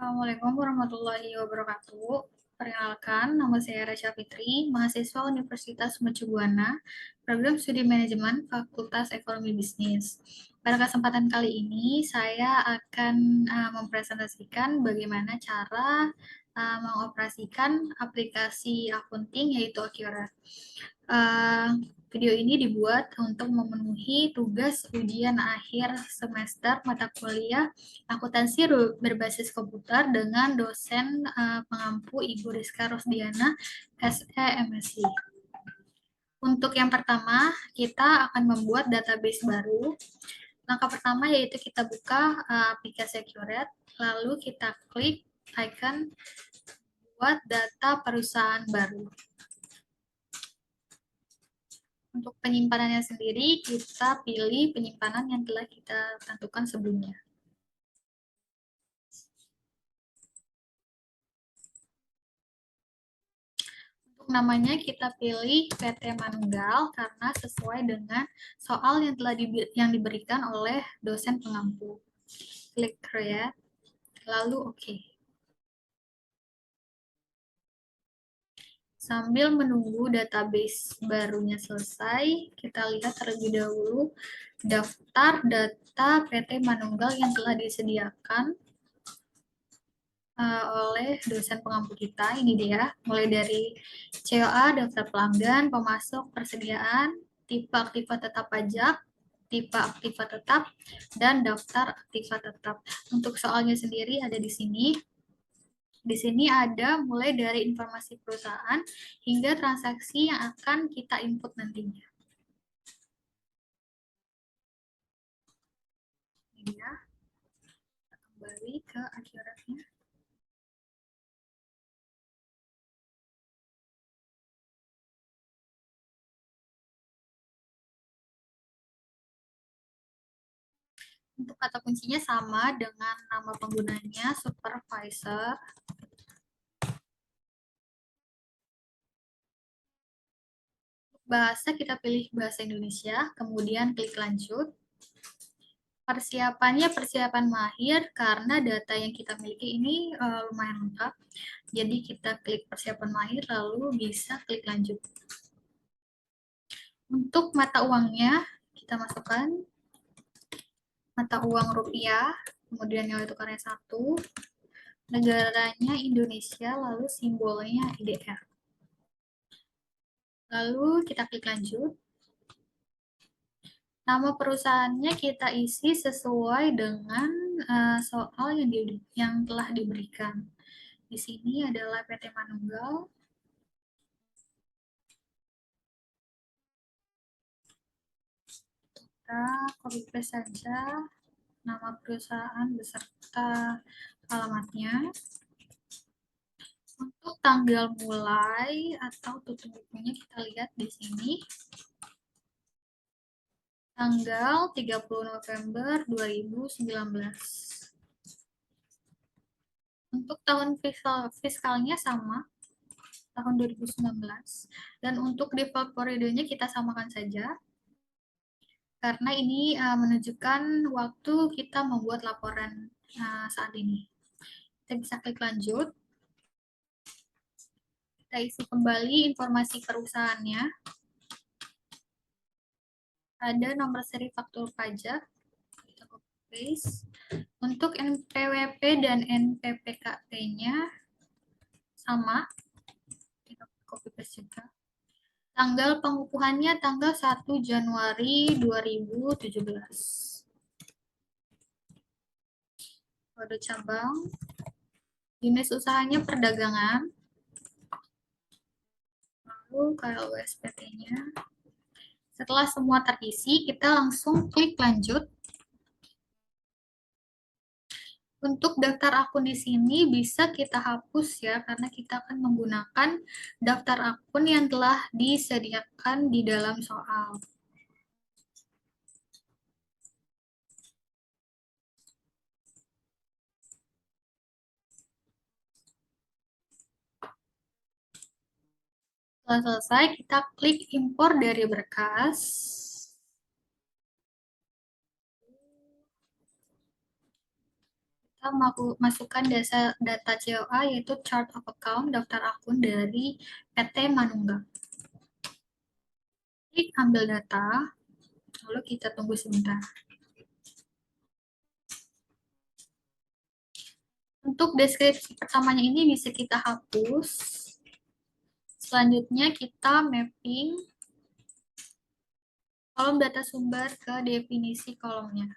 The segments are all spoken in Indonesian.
Assalamualaikum warahmatullahi wabarakatuh. Perkenalkan, nama saya Rasya Fitri, mahasiswa Universitas Mercu Buana, program studi manajemen Fakultas Ekonomi Bisnis. Pada kesempatan kali ini, saya akan mempresentasikan bagaimana cara mengoperasikan aplikasi akunting yaitu Accurate. Video ini dibuat untuk memenuhi tugas ujian akhir semester mata kuliah akuntansi berbasis komputer dengan dosen pengampu Ibu Rizka Rosdiana, SE MSI. Untuk yang pertama, kita akan membuat database baru. Langkah pertama yaitu kita buka aplikasi Accurate, lalu kita klik icon buat data perusahaan baru. Untuk penyimpanannya sendiri, kita pilih penyimpanan yang telah kita tentukan sebelumnya. Untuk namanya kita pilih PT Manunggal karena sesuai dengan soal yang diberikan oleh dosen pengampu. Klik create, lalu OK. Sambil menunggu database barunya selesai, kita lihat terlebih dahulu daftar data PT Manunggal yang telah disediakan oleh dosen pengampu kita. Ini dia, mulai dari COA, daftar pelanggan, pemasok, persediaan, tipe aktiva tetap pajak, tipe aktiva tetap, dan daftar aktiva tetap. Untuk soalnya sendiri ada di sini. Di sini ada mulai dari informasi perusahaan hingga transaksi yang akan kita input nantinya. Ini ya. Kita kembali ke Accurate-nya. Untuk kata kuncinya sama dengan nama penggunanya, supervisor. Bahasa kita pilih bahasa Indonesia, kemudian klik lanjut. Persiapannya persiapan mahir karena data yang kita miliki ini lumayan lengkap. Jadi kita klik persiapan mahir lalu bisa klik lanjut. Untuk mata uangnya kita masukkan mata uang rupiah, kemudian nilai tukarnya 1, negaranya Indonesia, lalu simbolnya IDR. Lalu kita klik lanjut. Nama perusahaannya kita isi sesuai dengan soal yang telah diberikan. Di sini adalah PT Manunggal. Kita copy paste saja nama perusahaan beserta alamatnya. Untuk tanggal mulai atau tutup bukunya kita lihat di sini. Tanggal 30 November 2019. Untuk tahun fiskalnya sama, tahun 2019. Dan untuk default periodenya kita samakan saja. Karena ini menunjukkan waktu kita membuat laporan saat ini. Kita bisa klik lanjut. Kita isi kembali informasi perusahaannya. Ada nomor seri faktur pajak. Kita copy paste. Untuk NPWP dan NPPKP-nya sama. Kita copy paste juga. Tanggal pengukuhannya tanggal 1 Januari 2017. Kode cabang. Jenis usahanya perdagangan. Lalu kalau SPT-nya. Setelah semua terisi, kita langsung klik lanjut. Untuk daftar akun di sini bisa kita hapus ya, karena kita akan menggunakan daftar akun yang telah disediakan di dalam soal. Setelah selesai, kita klik impor dari berkas. Kita kita masukkan data COA yaitu chart of account, daftar akun dari PT Manunggal. Klik ambil data, lalu kita tunggu sebentar. Untuk deskripsi pertamanya ini bisa kita hapus. Selanjutnya kita mapping kolom data sumber ke definisi kolomnya.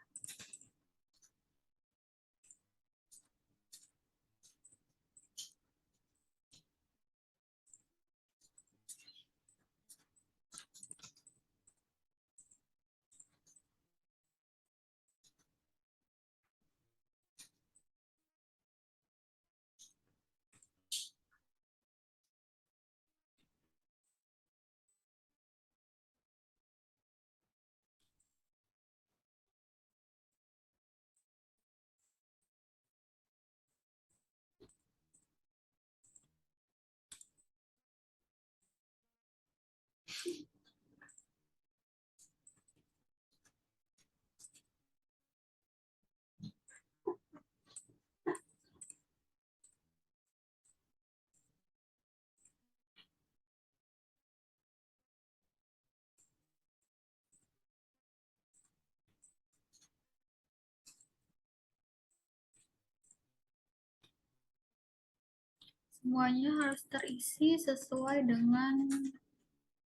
Semuanya harus terisi sesuai dengan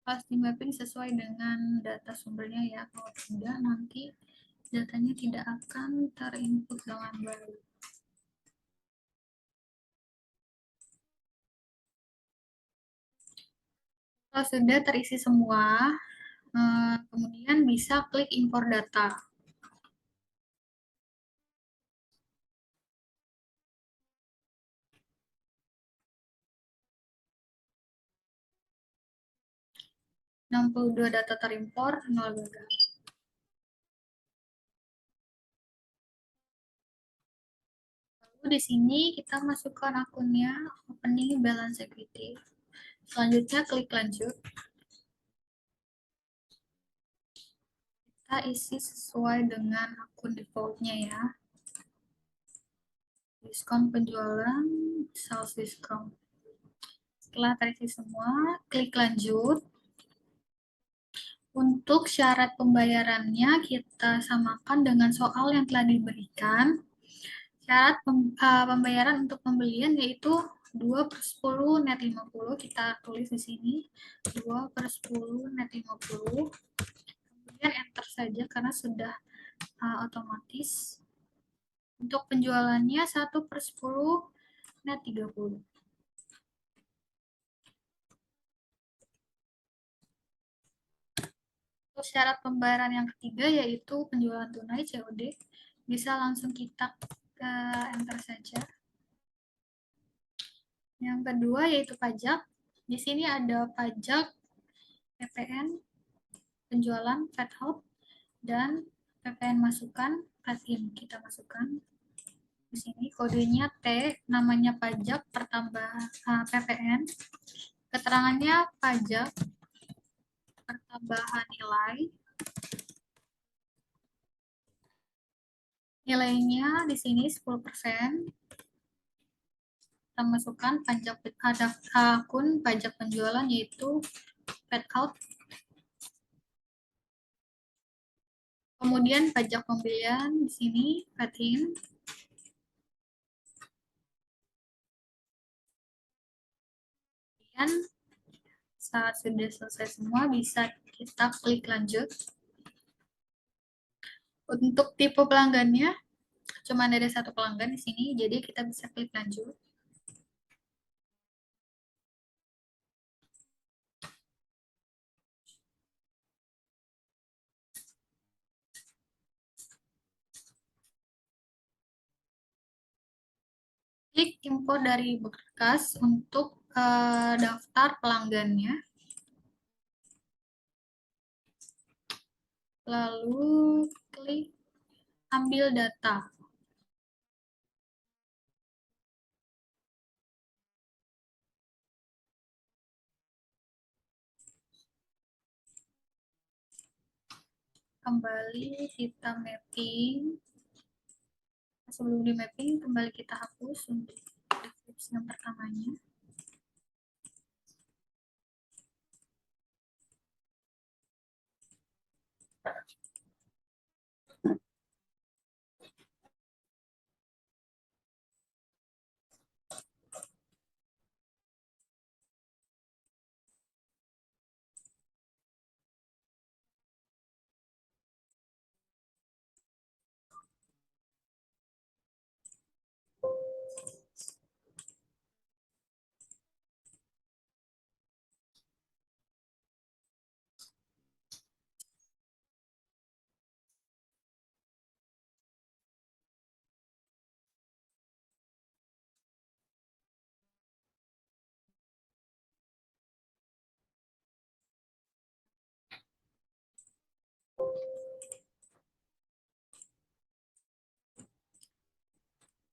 harus di mapping sesuai dengan data sumbernya ya. Kalau tidak nanti datanya tidak akan terinput dengan baik. Kalau sudah terisi semua, kemudian bisa klik impor data. Enam puluh dua data terimpor, 0 gagal. Lalu di sini kita masukkan akunnya, opening balance equity. Selanjutnya klik lanjut. Kita isi sesuai dengan akun defaultnya ya. Diskon penjualan, sales discount. Setelah terisi semua, klik lanjut. Untuk syarat pembayarannya kita samakan dengan soal yang telah diberikan. Syarat pembayaran untuk pembelian yaitu 2 per 10 net 50. Kita tulis di sini 2 per 10 net 50. Kemudian enter saja karena sudah otomatis. Untuk penjualannya 1 per 10 net 30. Untuk syarat pembayaran yang ketiga yaitu penjualan tunai COD. Bisa langsung kita enter saja. Yang kedua yaitu pajak. Di sini ada pajak PPN, penjualan, fat out, dan PPN masukan, fat in. Kita masukkan. Di sini kodenya T, namanya pajak pertambahan PPN. Keterangannya pajak pertambahan nilai. Nilainya di sini 10%. Kita masukkan pajak ada akun pajak penjualan yaitu fat out. Kemudian pajak pembelian di sini fat in. Kemudian saat sudah selesai semua bisa kita klik lanjut. Untuk tipe pelanggannya cuma ada satu pelanggan di sini, jadi kita bisa klik lanjut. Klik impor dari berkas untuk daftar pelanggannya. Lalu klik ambil data. Kembali kita mapping Sebelum di mapping, kembali kita hapus untuk deskripsi yang pertamanya.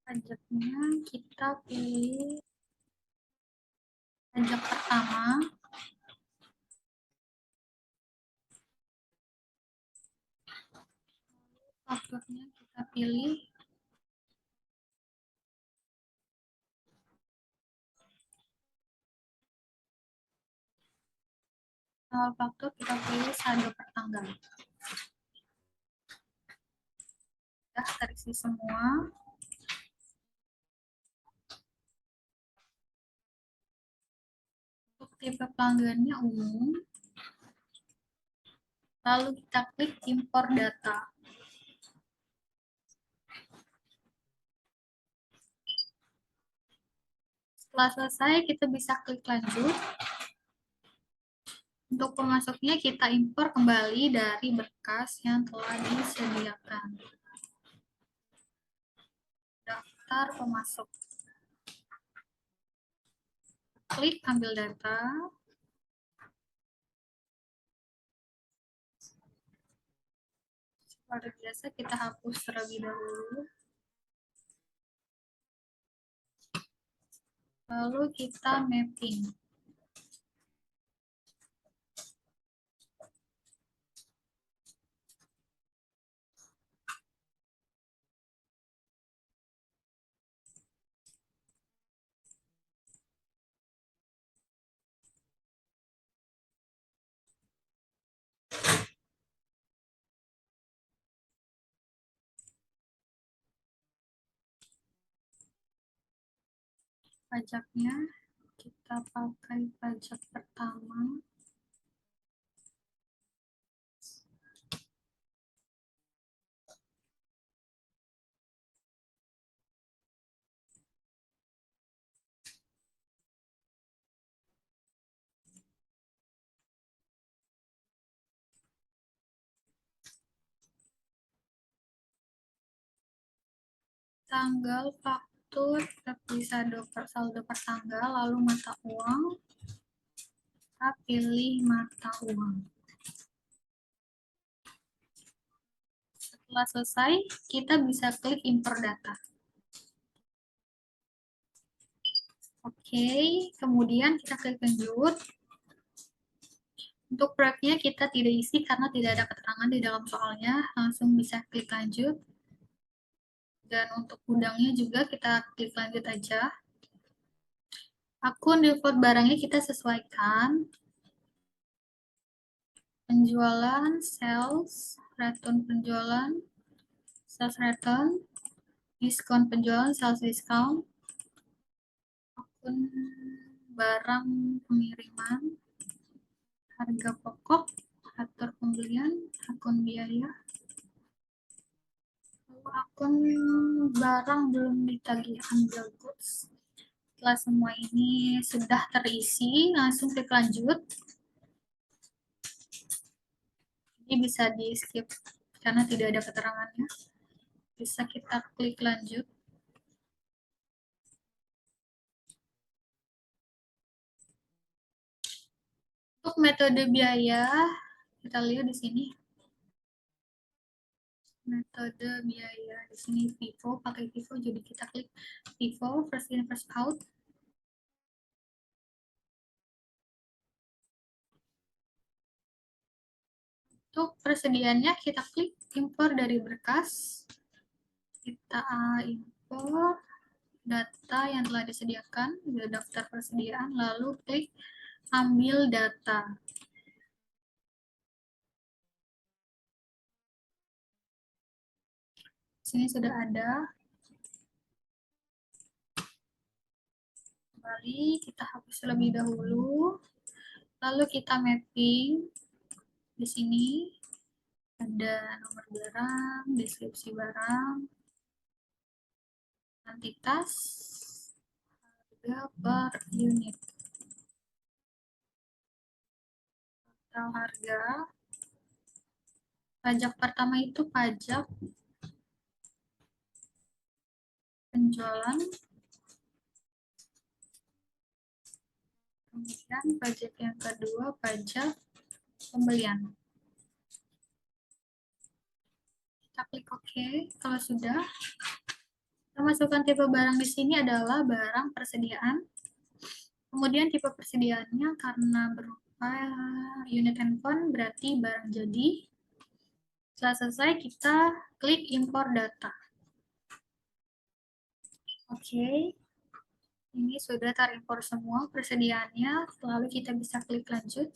Pajaknya kita pilih pajak pertama, fakturnya kita pilih faktur kita pilih saldo per tanggal. Sudah terisi semua. Untuk tipe pelanggannya umum, lalu kita klik impor data. Setelah selesai, kita bisa klik lanjut. Untuk pemasoknya kita impor kembali dari berkas yang telah disediakan. Daftar pemasok. Klik ambil data. Seperti biasa kita hapus terlebih dahulu. Lalu kita mapping. Pajaknya kita pakai pajak pertama. Tanggal faktur kita pilih saldo per tanggal, lalu mata uang kita pilih mata uang. Setelah selesai, kita bisa klik impor data. Oke, kemudian kita klik lanjut. Untuk proyeknya kita tidak isi karena tidak ada keterangan di dalam soalnya, langsung bisa klik lanjut. Dan untuk gudangnya juga kita klik lanjut aja. Akun default barangnya kita sesuaikan. Penjualan, sales, return penjualan, sales return, diskon penjualan, sales discount, akun barang pengiriman, harga pokok, atur pembelian, akun biaya, lalu akun barang belum ditagih unbilled goods. Setelah semua ini sudah terisi, langsung klik lanjut. Ini bisa di skip karena tidak ada keterangannya. Bisa kita klik lanjut. Untuk metode biaya, kita lihat di sini. Metode biaya di sini Vivo, pakai Vivo, jadi kita klik Vivo, first in first out. Untuk persediaannya kita klik impor dari berkas. Kita import data yang telah disediakan di daftar persediaan, lalu klik ambil data. Sini sudah ada. Kembali, kita hapus terlebih dahulu. Lalu kita mapping. Di sini ada nomor barang, deskripsi barang, kuantitas, harga per unit. Total harga. Pajak pertama itu pajak penjualan, kemudian pajak yang kedua pajak pembelian. Kita klik OK. Kalau sudah, kita masukkan tipe barang di sini adalah barang persediaan. Kemudian tipe persediaannya karena berupa unit handphone berarti barang jadi. Setelah selesai, kita klik import data. Oke, ini sudah terimpor semua persediaannya, lalu kita bisa klik lanjut.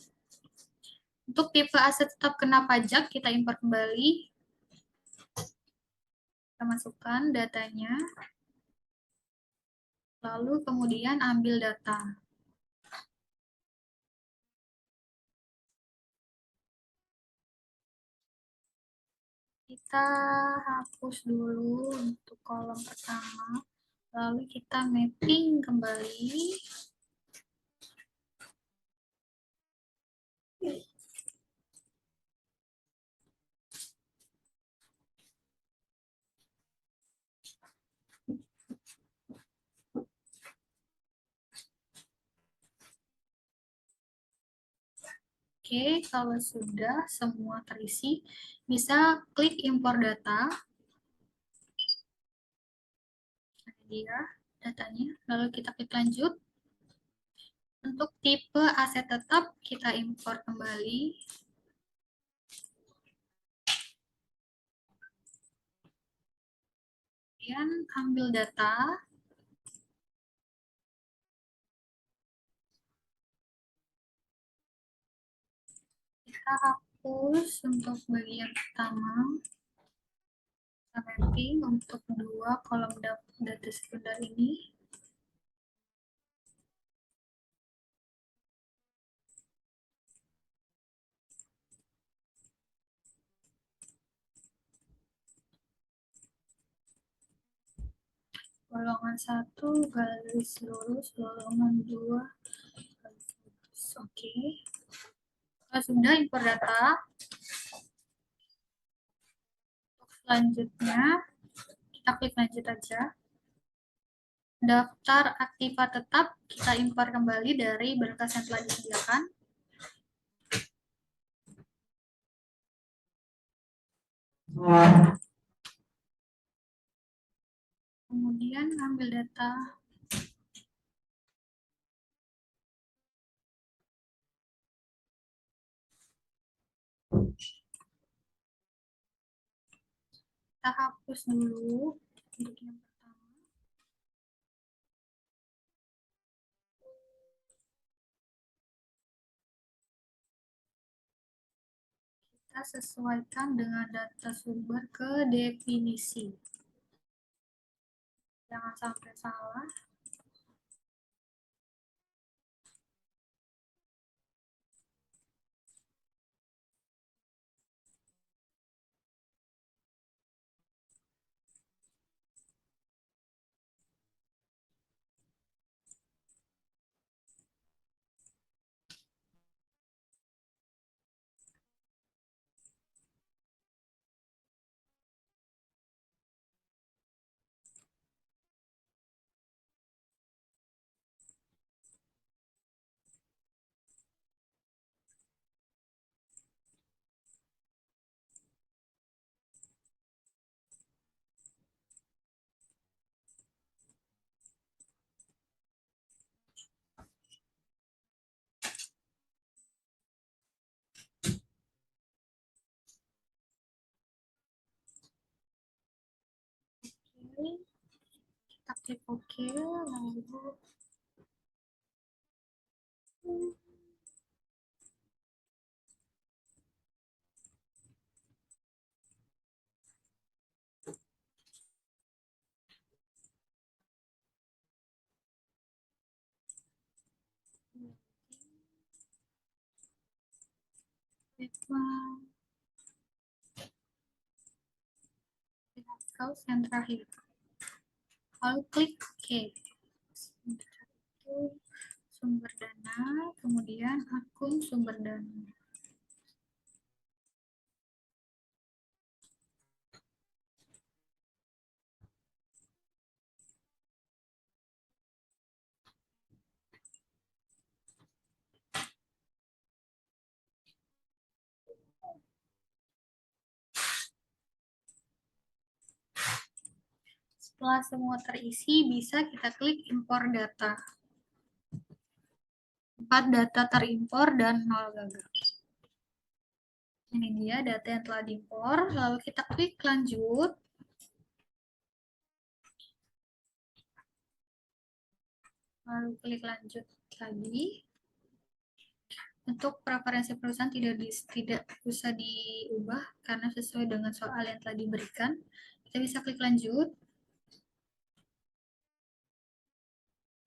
Untuk tipe aset tetap kena pajak, kita import kembali. Kita masukkan datanya, lalu kemudian ambil data. Kita hapus dulu untuk kolom pertama, lalu kita mapping kembali. Oke, kalau sudah semua terisi, bisa klik import data. Ini dia datanya, lalu kita klik lanjut. Untuk tipe aset tetap, kita import kembali. Kemudian ambil data. Kita hapus untuk bagian pertama. Kita mapping untuk dua kolom data sekunder ini. Golongan 1 garis lurus, golongan 2 garis lurus. Oke. Kalau sudah import data, untuk selanjutnya kita klik lanjut aja. Daftar aktiva tetap kita import kembali dari berkas yang telah disediakan. Kemudian ambil data. Kita hapus dulu untuk yang pertama. Kita sesuaikan dengan data sumber ke definisi. Jangan sampai salah. klik oke, lalu yang terakhir. Lalu klik oke. Sumber dana, kemudian akun sumber dana. Setelah semua terisi, bisa kita klik impor data. 4 data terimpor dan 0 gagal. Ini dia data yang telah diimpor, lalu kita klik lanjut. Lalu klik lanjut lagi. Untuk preferensi perusahaan tidak usah diubah karena sesuai dengan soal yang telah diberikan. Kita bisa klik lanjut.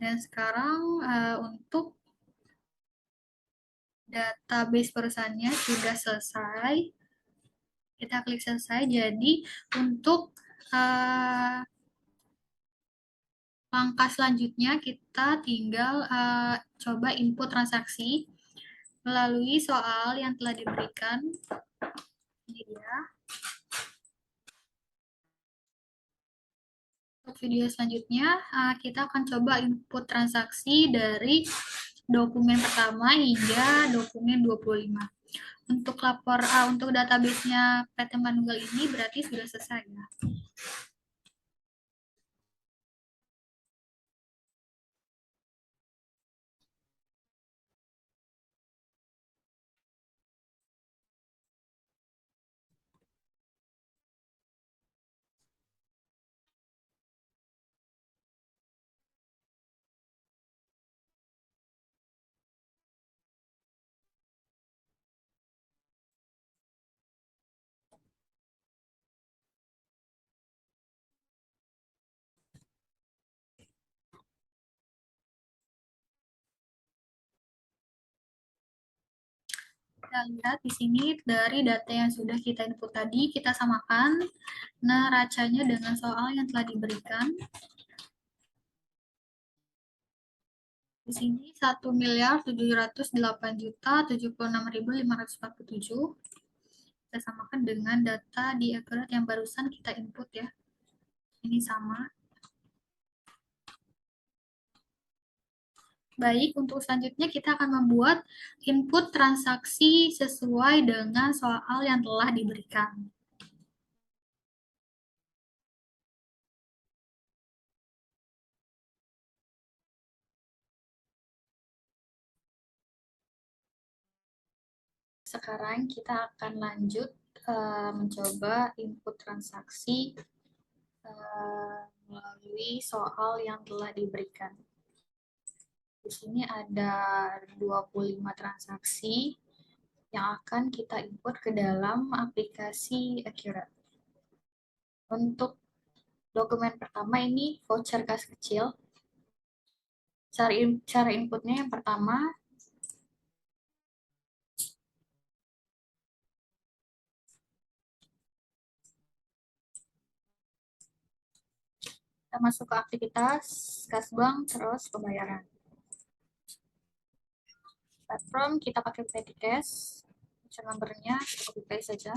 Dan sekarang untuk database perusahaannya sudah selesai. Kita klik selesai. Jadi untuk langkah selanjutnya kita tinggal coba input transaksi melalui soal yang telah diberikan. Ini dia. Untuk video selanjutnya kita akan coba input transaksi dari dokumen pertama hingga dokumen 25. Untuk untuk database-nya PT Manunggal ini berarti sudah selesai ya. Kita lihat di sini dari data yang sudah kita input tadi, kita samakan neracanya dengan soal yang telah diberikan. Di sini 1.708.076.547. Kita samakan dengan data di akurat yang barusan kita input ya. Ini sama. Baik, untuk selanjutnya kita akan membuat input transaksi sesuai dengan soal yang telah diberikan. Sekarang kita akan lanjut mencoba input transaksi melalui soal yang telah diberikan. Di sini ada 25 transaksi yang akan kita input ke dalam aplikasi Accurate. Untuk dokumen pertama ini voucher kas kecil. Cara inputnya yang pertama, kita masuk ke aktivitas, kas bank, terus pembayaran. Platform kita pakai Petcash, voucher number-nya kita copy paste saja.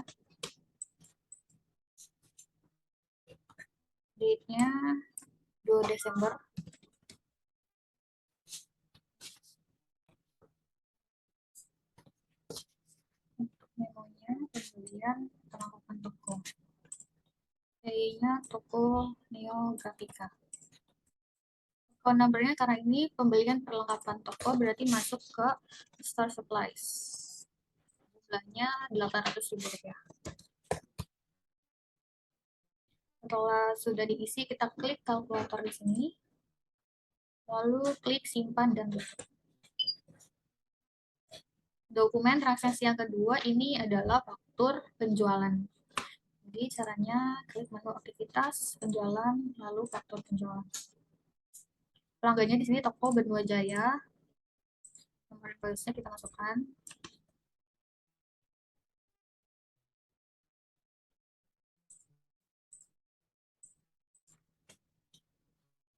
Date-nya 2 Desember. Untuk memonya, kemudian perlengkapan toko. Kayaknya toko Neo Grafika. Phone number-nya karena ini pembelian perlengkapan toko berarti masuk ke store supplies. Jumlahnya Rp800.000. Setelah sudah diisi, kita klik kalkulator di sini, lalu klik simpan dan tutup. Dokumen transaksi yang kedua ini adalah faktur penjualan. Jadi caranya klik menu aktivitas, penjualan, lalu faktur penjualan. Pelanggannya di sini toko Benua Jaya. Nomor invoice-nya kita masukkan.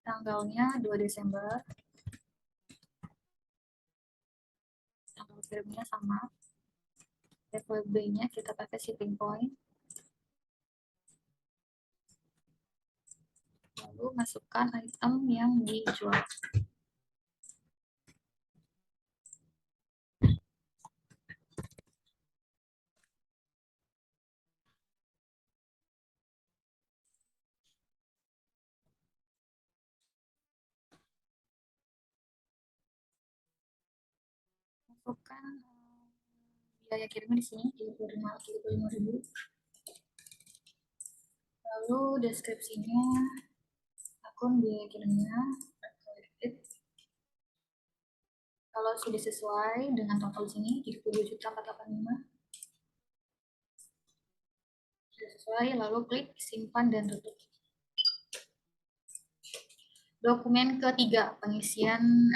Tanggalnya 2 Desember. Tanggal kirimnya sama. FWB-nya kita pakai shipping point. Lalu masukkan item yang dijual. Masukkan biaya kirimnya di sini 35.000. Lalu deskripsinya, akun biaya kirimnya, kalau sudah sesuai dengan total di sini, jadi 7.485. Sudah sesuai, lalu klik simpan dan tutup. Dokumen ketiga, pengisian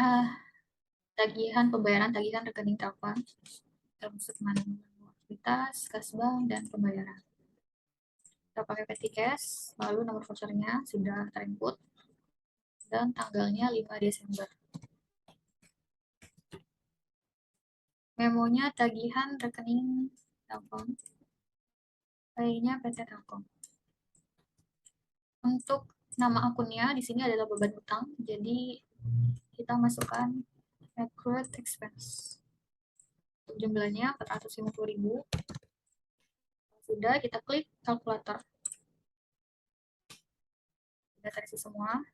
tagihan pembayaran tagihan rekening Telkom, termasuk mana aktivitas, kas bank, dan pembayaran. Kita pakai petty cash, lalu nomor vouchernya sudah terinput, dan tanggalnya 5 Desember. Memonya tagihan rekening Telkom, kayaknya PT Telkom. Untuk nama akunnya di sini adalah beban utang, jadi kita masukkan accrued expense. Untuk jumlahnya 450.000. Sudah, kita klik kalkulator. Sudah terisi semua.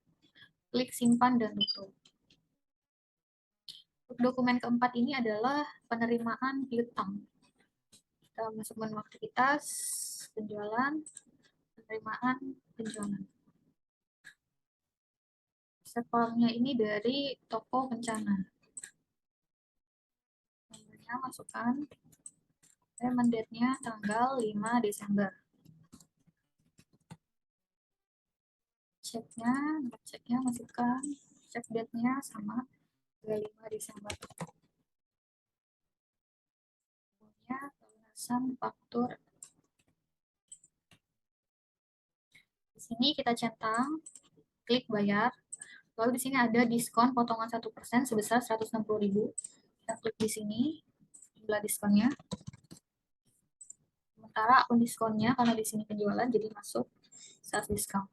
Klik simpan dan tutup. Untuk dokumen keempat ini adalah penerimaan piutang. Kita masuk menu aktivitas, penjualan, penerimaan, penjualan. Sekolahnya ini dari toko Kencana. Nomornya masukkan. Payment date-nya tanggal 5 Desember. Ceknya masukkan. Cek date-nya sama 5 Desember. Kemudian pelunasan faktur. Di sini kita centang, klik bayar. Lalu di sini ada diskon potongan 1% sebesar 160.000. Kita klik di sini, jumlah diskonnya. Sementara akun diskonnya, karena di sini penjualan, jadi masuk saat diskon.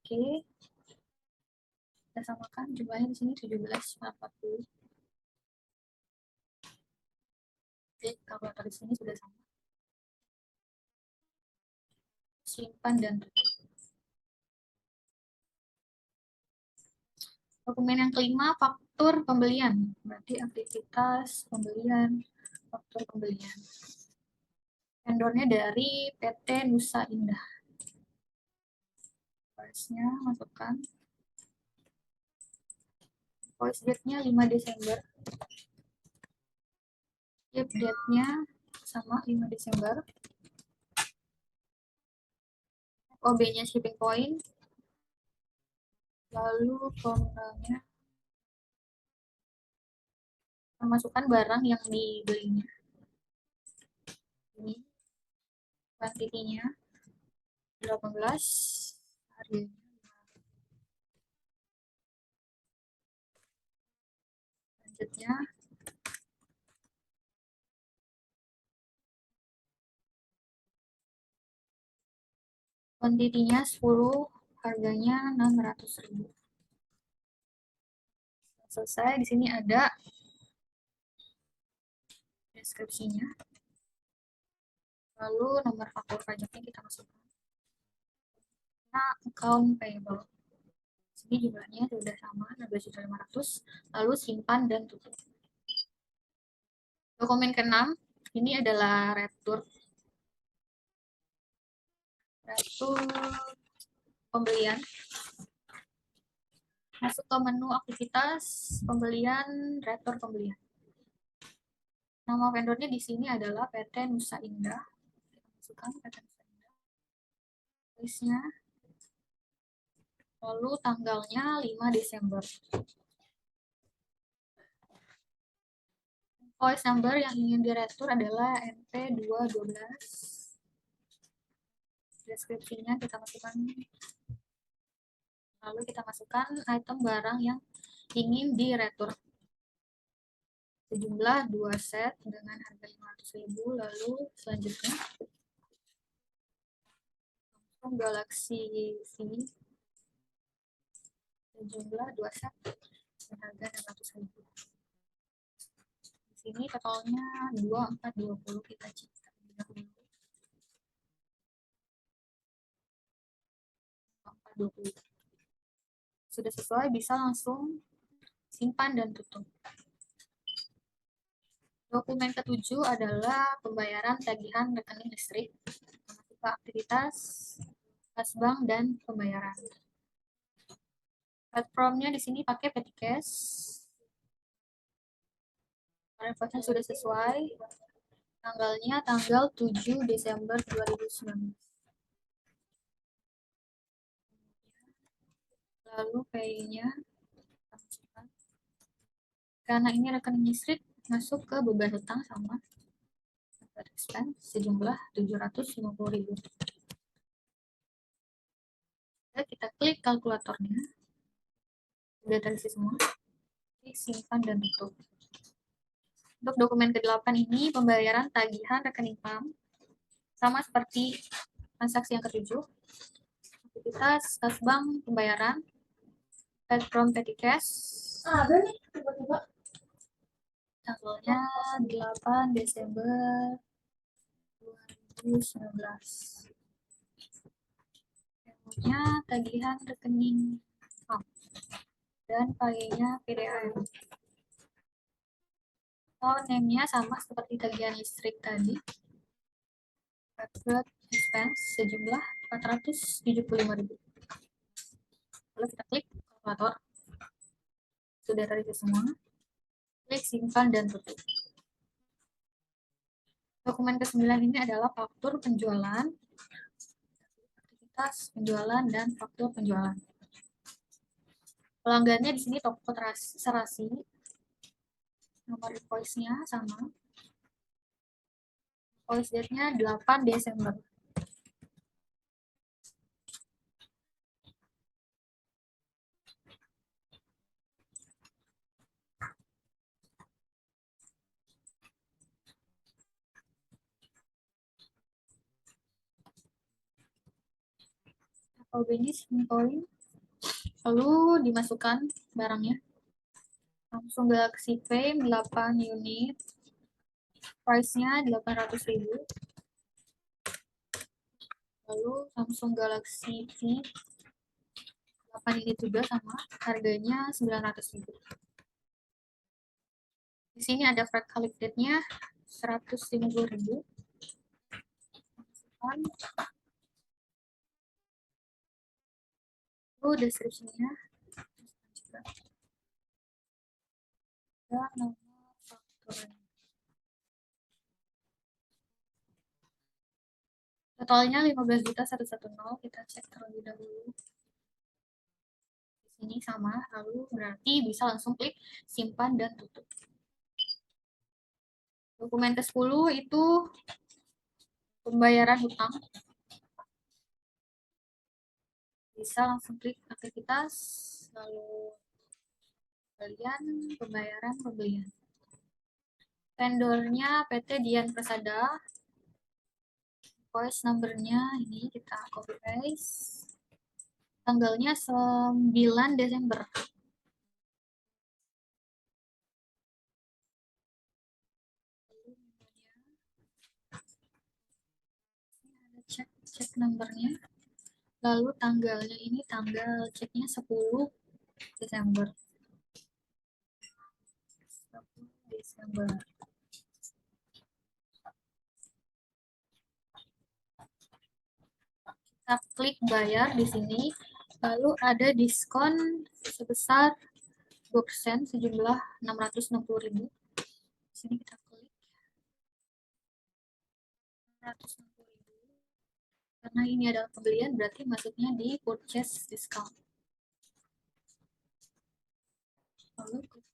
Oke. Kita samakan jumlahnya di sini 17.40. Oke, kalkulator di sini sudah sama. Simpan dan tutup. Dokumen yang kelima, faktur pembelian. Berarti aktivitas pembelian, faktur pembelian. Vendornya dari PT Nusa Indah. Price-nya masukkan. Voice date-nya 5 Desember. Ship date-nya sama 5 Desember. OB-nya shipping point. Lalu formulanya memasukkan barang yang dibelinya. Ini kuantitinya 18, harganya. Selanjutnya kuantitinya 10, harganya 600.000. Selesai. Di sini ada deskripsinya. Lalu nomor faktur pajaknya kita masukkan. Nah, account payable. Sini jumlahnya sudah sama, 12.500. Lalu simpan dan tutup. Dokumen ke-6 ini adalah retur. Retur pembelian. Masuk ke menu aktivitas pembelian, retur pembelian. Nama vendornya di sini adalah PT Nusa Indah. Kita masukkan PT Nusa Indah. Listnya. Lalu tanggalnya 5 Desember. Invoice number yang ingin diretur adalah NP212. Deskripsinya kita masukkan. Lalu kita masukkan item barang yang ingin diretur. Sejumlah 2 set dengan harga 500.000. Lalu selanjutnya Samsung Galaxy Z sejumlah 2 set dengan harga 600.000. Di sini totalnya 2420, kita cek terlebih dahulu. 2420. Sudah sesuai, bisa langsung simpan dan tutup. Dokumen ketujuh adalah pembayaran tagihan rekening listrik, masuk ke aktivitas, kas bank, dan pembayaran. Platformnya di sini pakai petty cash. Invoice-nya sudah sesuai. Tanggalnya tanggal 7 Desember 2019. Lalu pay-nya, karena ini rekening listrik, masuk ke beban hutang sama expense sejumlah 750.000. Kita klik kalkulatornya. Sudah terisi semua. Klik simpan dan tutup. Untuk dokumen ke-8 ini pembayaran tagihan rekening PAM. Sama seperti transaksi yang ke-7. Aktivitas kas bank pembayaran. Paid from petty cash. Ada nih tiba-tiba. Tanggalnya 8 Desember 2019. Menunya tagihan rekening PAM. Dan paynya PDAM. Name-nya sama seperti tagihan listrik tadi. Private expense sejumlah 475.000. Lalu kita klik kalkulator. Sudah terisi semua. Klik simpan dan tutup. Dokumen ke-9 ini adalah faktur penjualan, aktivitas penjualan, dan faktur penjualan. Pelanggannya di sini toko Serasi. Nomor invoice-nya sama. Invoice date-nya 8 Desember. Finish invoice. Lalu dimasukkan barangnya. Samsung Galaxy Frame 8 unit. Price-nya 800.000. Lalu Samsung Galaxy Z 8 unit juga sama, harganya 900.000. Di sini ada freight collected-nya 150.000. Lalu deskripsinya dan nomor fakturnya. Totalnya 15.110. Kita cek terlebih dahulu. Di sini sama, lalu berarti bisa langsung klik simpan dan tutup. Dokumen ke-10 itu pembayaran hutang. Bisa langsung klik aktivitas, lalu pembayaran pembelian. Vendornya PT Dian Persada. Invoice number-nya ini kita copy paste. Tanggalnya 9 Desember. Cek numbernya. Lalu tanggalnya ini tanggal ceknya 10 Desember. 10 Desember. Kita klik bayar di sini, lalu ada diskon sebesar 2% sejumlah 660.000. Di sini kita klik 660.000. Karena ini adalah pembelian, berarti masuknya di purchase discount. Lalu klik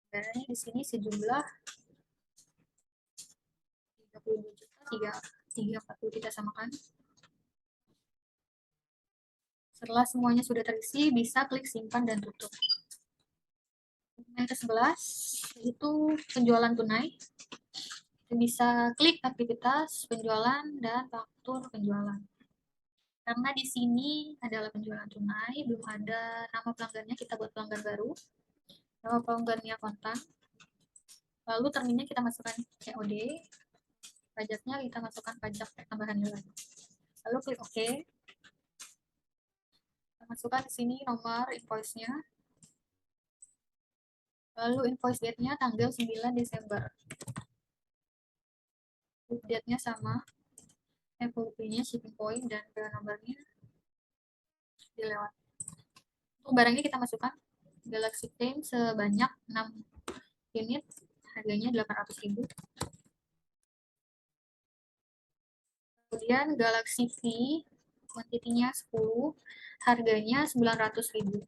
bayarnya di sini sejumlah 32 juta 340 kita samakan. Setelah semuanya sudah terisi, bisa klik simpan dan tutup. Yang ke-11 itu penjualan tunai. Kita bisa klik aktivitas penjualan dan faktur penjualan. Karena di sini adalah penjualan tunai, belum ada nama pelanggannya, kita buat pelanggan baru. Nama pelanggannya kontan. Lalu terminnya kita masukkan COD. Pajaknya kita masukkan pajak tambahan nilai. Lalu klik OK. Kita masukkan di sini nomor invoice-nya. Lalu invoice date-nya tanggal 9 Desember. Date-nya sama. FOB-nya, shipping point, dan PO nomornya dilewat. Untuk barangnya kita masukkan Galaxy Frame sebanyak 6 unit, harganya 800.000. Kemudian Galaxy V, kuantitinya 10, harganya 900.000.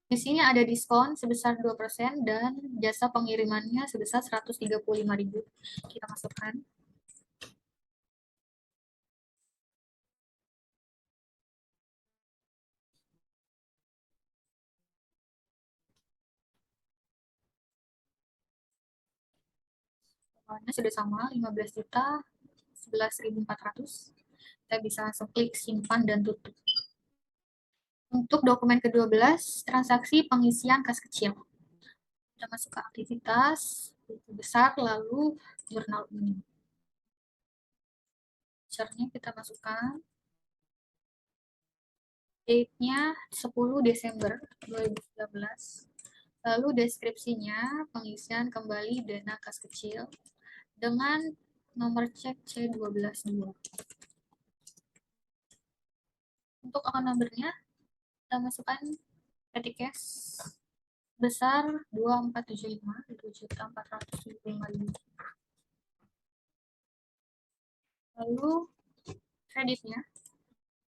Di sini ada diskon sebesar 2% dan jasa pengirimannya sebesar 135.000. Kita masukkan. Totalnya sudah sama, 15 juta 11.400. Kita bisa langsung klik simpan dan tutup. Untuk dokumen ke-12, transaksi pengisian kas kecil. Kita masuk ke aktivitas, buku besar, lalu jurnal ini. Usernya kita masukkan. Date-nya 10 Desember 2019. Lalu deskripsinya, pengisian kembali dana kas kecil dengan nomor cek C122. Untuk account number-nya, kita masukkan petty cash besar 2475, 2.475.000. Lalu kreditnya,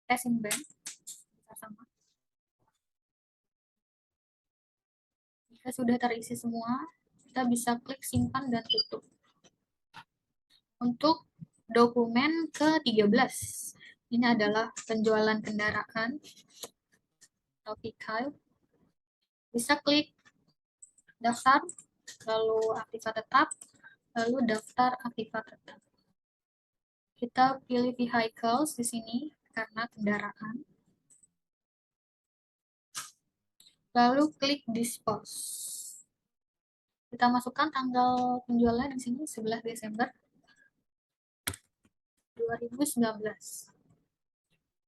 cash in bank, sama. Jika sudah terisi semua, kita bisa klik simpan dan tutup. Untuk dokumen ke-13, ini adalah penjualan kendaraan atau vehicle. Bisa klik daftar, lalu aktiva tetap, lalu daftar aktiva tetap. Kita pilih vehicles di sini karena kendaraan. Lalu klik dispose. Kita masukkan tanggal penjualan di sini 11 Desember 2019.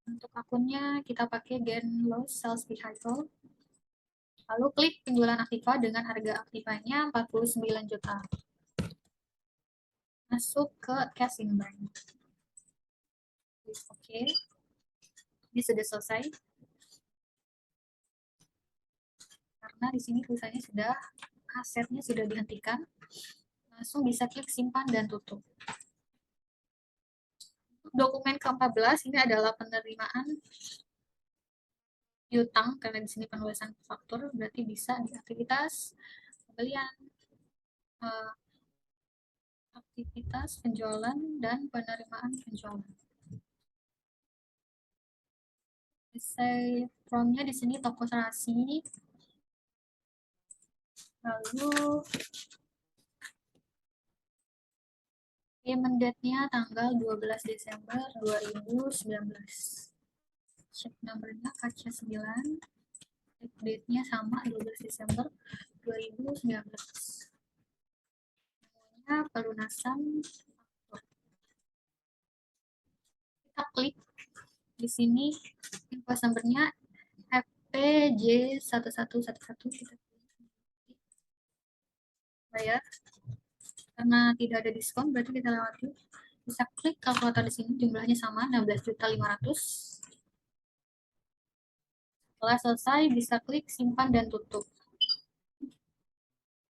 Untuk akunnya kita pakai Genlos Sales Vehicle. Lalu klik penjualan aktiva dengan harga aktivanya 49 juta. Masuk ke cash in bank. Oke. Ini sudah selesai. Karena di sini tulisannya sudah asetnya sudah dihentikan. Langsung bisa klik simpan dan tutup. Dokumen ke-14 ini adalah penerimaan piutang, karena di sini penulisan faktur, berarti bisa di aktivitas pembelian, aktivitas penjualan, dan penerimaan penjualan. Say from-nya di sini toko serasi, lalu payment date-nya tanggal 12 Desember 2019. Check number-nya kaca 9. Date-nya sama 12 Desember 2019. Namanya pelunasan. Kita klik di sini invoice number-nya FPJ1111. Kita bayar. Karena tidak ada diskon, berarti kita lewati. Di Bisa klik kalkulator di sini, jumlahnya sama 16.500.000. Setelah selesai, bisa klik simpan dan tutup.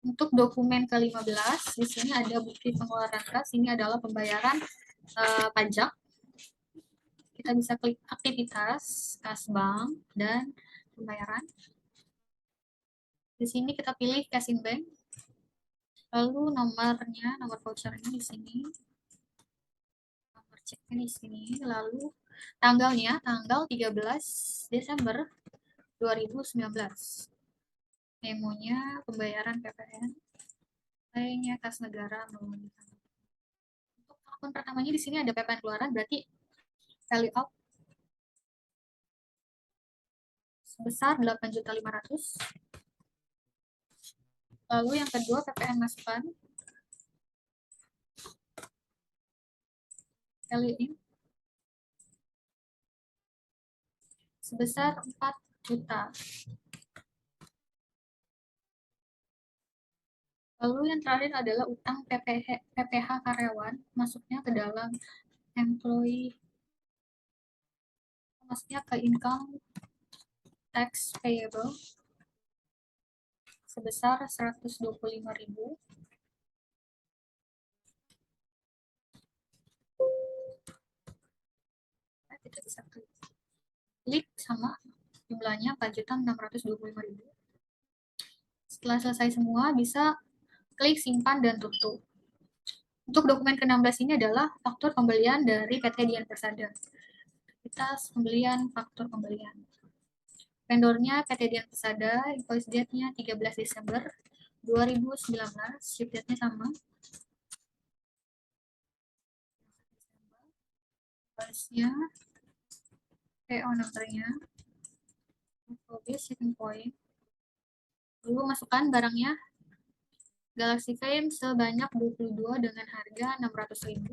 Untuk dokumen ke-15, di sini ada bukti pengeluaran kas. Ini adalah pembayaran pajak. Kita bisa klik aktivitas, kas bank, dan pembayaran. Di sini kita pilih cash in bank. Lalu nomornya, nomor vouchernya di sini. Nomor ceknya di sini. Lalu tanggalnya, tanggal 13 Desember 2019. Memonya pembayaran PPN. Lainnya kas negara melalui. Untuk akun pertamanya di sini ada PPN keluaran, berarti value out sebesar 8.500.000. Lalu yang kedua PPN masukan, value in sebesar 4 juta. Lalu yang terakhir adalah utang PPH karyawan, masuknya ke dalam employee, masuknya ke income tax payable sebesar 125.000. Kita bisa klik sama jumlahnya 4.625.000. Setelah selesai semua, bisa klik simpan dan tutup. Untuk dokumen ke-16 ini adalah faktur pembelian dari PT Dian Persada. Kita pembelian, faktur pembelian. Vendornya PT Dian Persada, invoice date-nya 13 Desember 2019, ship date-nya sama. Invoice-nya, PO number-nya, shipping point. Lalu masukkan barangnya, Galaxy Frame sebanyak 22 dengan harga 600.000.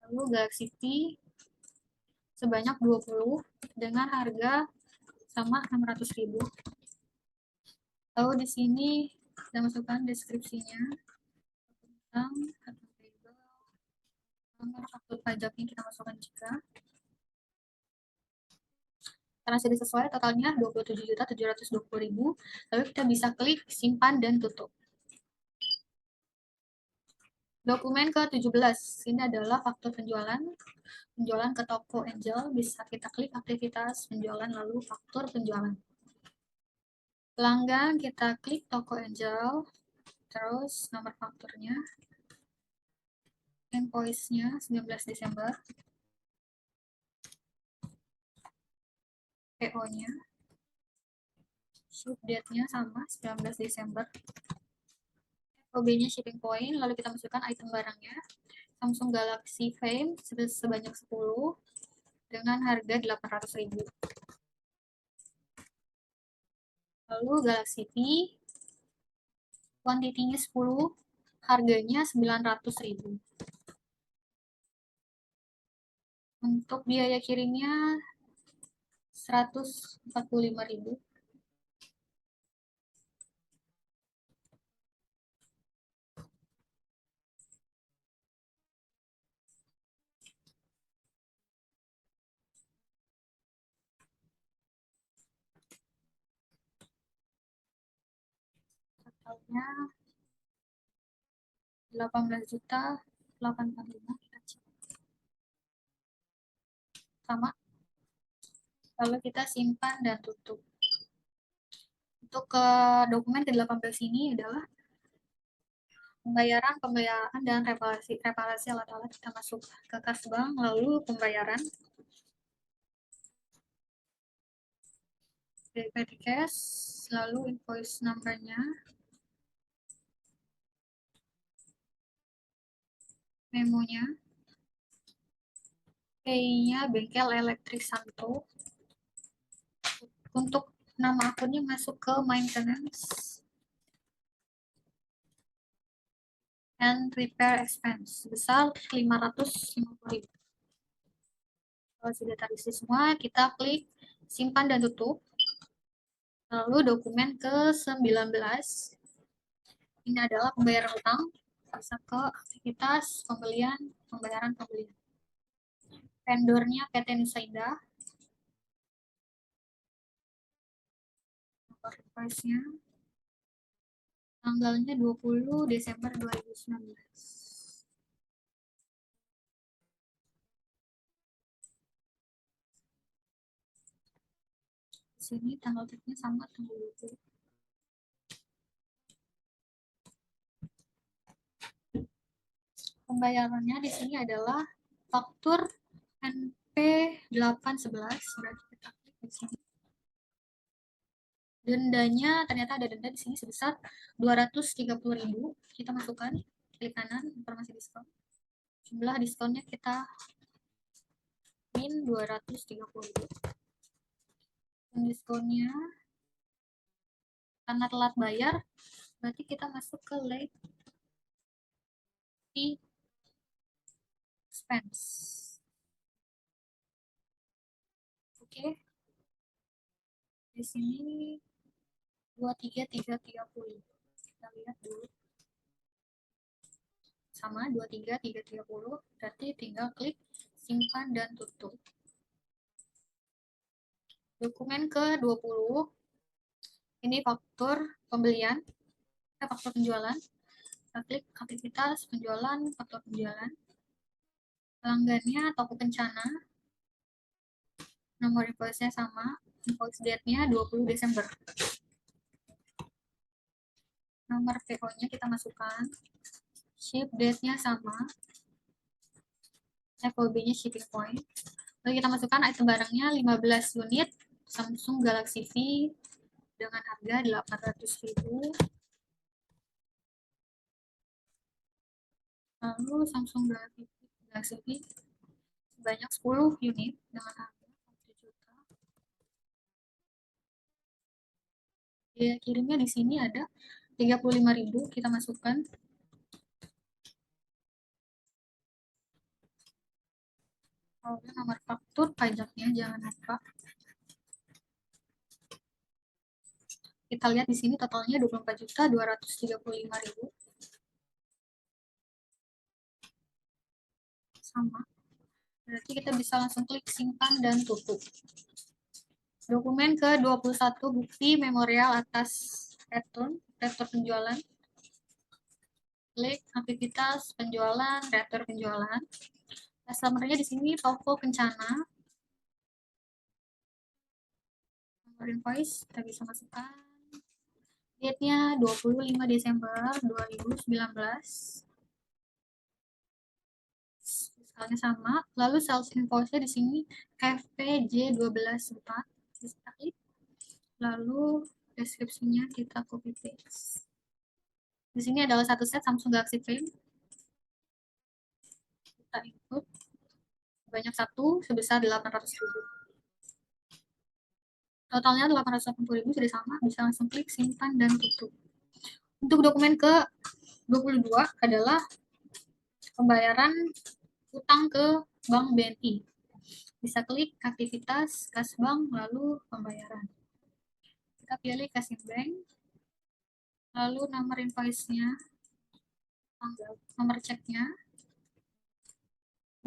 Lalu Galaxy T sebanyak 20 dengan harga sama 600.000. Lalu di sini kita masukkan deskripsinya tentang nomor faktur pajaknya kita masukkan juga. Karena sudah sesuai, totalnya 27.720.000. Lalu kita bisa klik simpan dan tutup. Dokumen ke-17, ini adalah faktur penjualan. Penjualan ke toko Angel, bisa kita klik aktivitas penjualan lalu faktur penjualan. Pelanggan, kita klik toko Angel, terus nomor fakturnya, invoice-nya 19 Desember, PO-nya, ship date-nya sama 19 Desember, FOB-nya shipping point, lalu kita masukkan item barangnya, Samsung Galaxy Frame sebanyak 10 dengan harga 800.000. Lalu Galaxy T, kuantitinya 10, harganya 900.000. Untuk biaya kirimnya 145.000. Totalnya 18.845 kita cek. Sama. Lalu kita simpan dan tutup. Untuk ke dokumen ke-18 ini adalah pembayaran, pembiayaan, dan reparasi alat-alat. Kita masuk ke kas bank, lalu pembayaran. Petty cash, lalu invoice number-nya, memonya, pay-nya bengkel elektrik Santo. Untuk nama akunnya masuk ke maintenance and repair expense sebesar 550.000. Kalau sudah terisi semua, kita klik simpan dan tutup. Lalu dokumen ke-19, ini adalah pembayaran utang. bisa ke aktivitas pembelian, pembayaran pembelian. Vendornya PT Nusa Indah. Nomor invoice-nya tanggalnya 20 Desember 2019. Di sini tanggal terbitnya sama tanggal 20. Pembayarannya di sini adalah faktur NP811, berarti kita klik di sini. Dendanya ternyata ada denda di sini sebesar 230.000. Kita masukkan klik kanan informasi diskon. Jumlah diskonnya kita min 230.000. Dan diskonnya karena telat bayar, berarti kita masuk ke late fee expense. Oke. Di sini 23330. Kita lihat dulu. Sama 23330, berarti tinggal klik simpan dan tutup. Dokumen ke-20. Ini faktur pembelian, faktur penjualan. Kita klik aktivitas penjualan, faktur penjualan. Pelanggannya toko kencana. Nomor invoice-nya sama, invoice date-nya 20 Desember. Nomor PO-nya kita masukkan. Ship date-nya sama. FOB-nya shipping point. Lalu kita masukkan item barangnya 15 unit Samsung Galaxy V dengan harga 800.000. Lalu Samsung Galaxy V sebanyak 10 unit dengan harga 1 juta. Biaya kirimnya di sini ada 35.000, kita masukkan. Lalu nomor faktur pajaknya jangan lupa. Kita lihat di sini totalnya 24.235.000. Sama. Berarti kita bisa langsung klik simpan dan tutup. Dokumen ke-21, bukti memorial atas return penjualan. Klik aktivitas penjualan, retur penjualan. Customer-nya di sini toko Kencana. Nomor invoice kita bisa masukkan. Date-nya 25 Desember 2019. Fiskalnya sama. Lalu sales invoice-nya di sini FPJ124. Kita klik. Lalu deskripsinya kita copy paste. Di sini adalah satu set Samsung Galaxy Frame. Kita input banyak satu sebesar 800.000. Totalnya 880.000 sudah sama, bisa langsung klik simpan dan tutup. Untuk dokumen ke-22 adalah pembayaran utang ke Bank BNI. Bisa klik aktivitas kas bank lalu pembayaran. Kita pilih Kasim Bank, lalu nomor invoice-nya, nomor ceknya,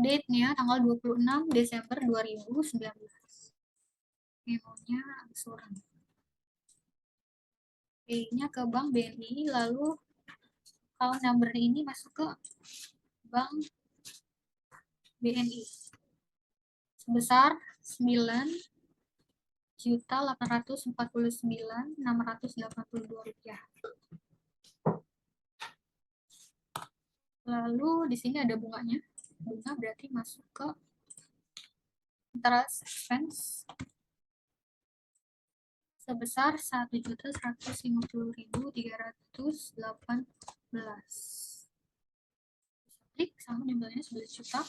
date-nya tanggal 26 Desember 2019. Memonya surat. P-nya ke Bank BNI, lalu kalau number ini masuk ke Bank BNI sebesar 9.849.682 rupiah. Lalu di sini ada bunganya. Bunga berarti masuk ke interest expense sebesar 1.150.318. Klik sama jumlahnya 11 juta.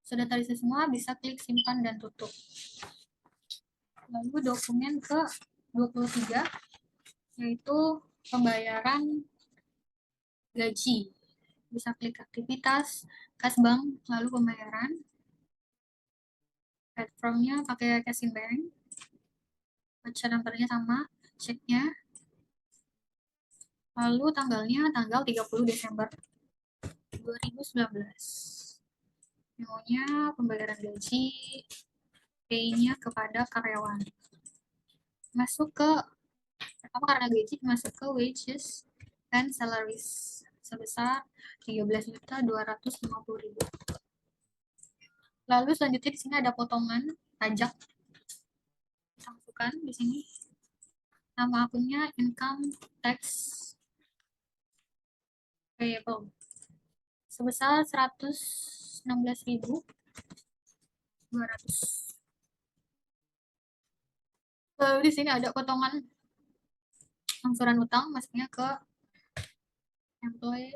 Sudah terisi semua, bisa klik simpan dan tutup. Lalu dokumen ke-23 yaitu pembayaran gaji. Bisa klik aktivitas kas bank lalu pembayaran. Platformnya pakai Kasim Bank. Voucher numbernya sama, ceknya. Lalu tanggalnya tanggal 30 Desember 2019. Memonya pembayaran gaji, pay-nya kepada karyawan. Masuk ke pertama karena gaji masuk ke wages and salaries sebesar 13.250.000. Lalu selanjutnya di sini ada potongan pajak. Kita masukkan di sini. Nama akunnya income tax payable sebesar 116.200. Lalu di sini ada potongan angsuran utang masuknya ke employee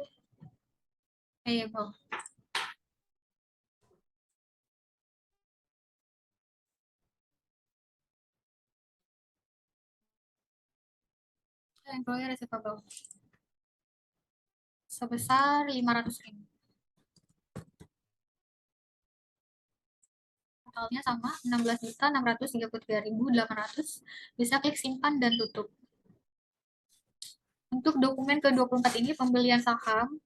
payable. Employee receivable sebesar 500.000. Totalnya sama 16.633.800. Bisa klik simpan dan tutup. Untuk dokumen ke-24 ini pembelian saham,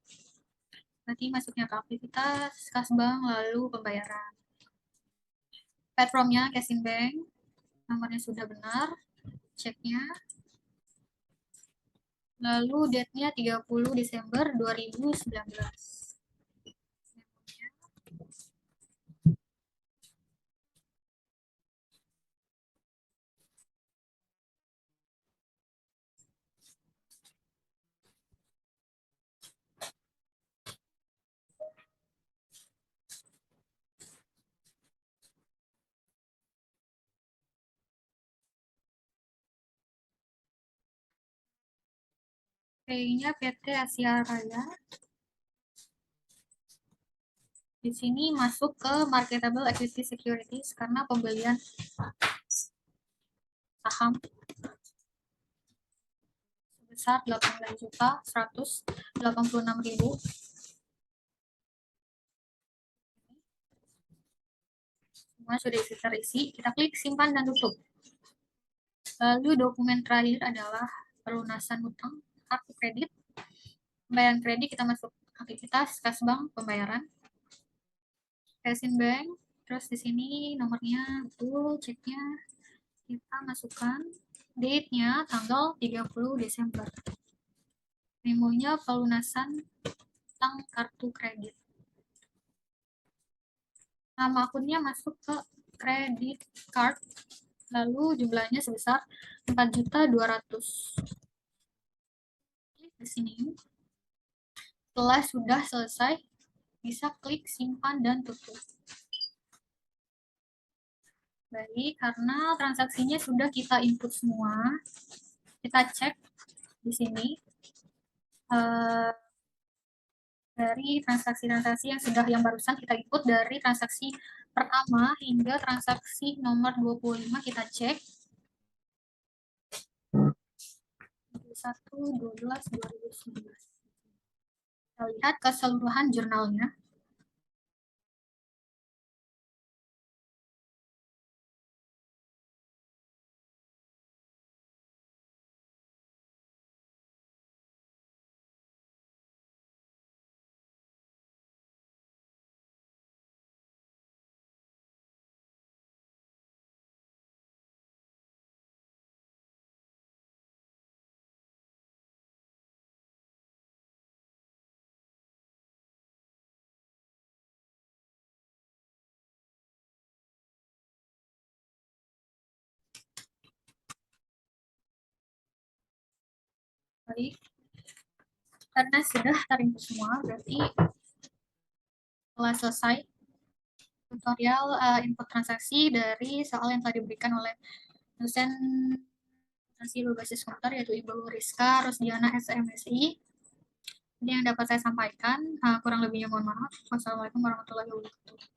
nanti masuknya ke aktivitas, kas bank, lalu pembayaran. Platformnya cash in bank, nomornya sudah benar, ceknya. Lalu date-nya 30 Desember 2019. P-nya PT Asia Raya. Di sini masuk ke marketable equity securities karena pembelian saham sebesar 18.186.000. Semua sudah terisi, kita klik simpan dan tutup. Lalu dokumen terakhir adalah pelunasan utang kartu kredit. Pembayaran kredit kita masuk aktivitas kas bank pembayaran. Cash in bank, terus di sini nomornya betul, ceknya kita masukkan, date-nya tanggal 30 Desember. Memonya pelunasan utang kartu kredit. Nama akunnya masuk ke credit card, lalu jumlahnya sebesar 4.200. Di sini, setelah sudah selesai, bisa klik simpan dan tutup. Baik, karena transaksinya sudah kita input semua, kita cek di sini dari transaksi-transaksi yang barusan kita input dari transaksi pertama hingga transaksi nomor 25 kita cek. 21/12/2019. Kita lihat keseluruhan jurnalnya. Baik, karena sudah terinput semua, berarti telah selesai tutorial input transaksi dari soal yang telah diberikan oleh dosen transaksi berbasis komputer yaitu Ibu Rizka Rusdiana SMSI. Ini yang dapat saya sampaikan, kurang lebihnya mohon maaf. Wassalamualaikum warahmatullahi wabarakatuh.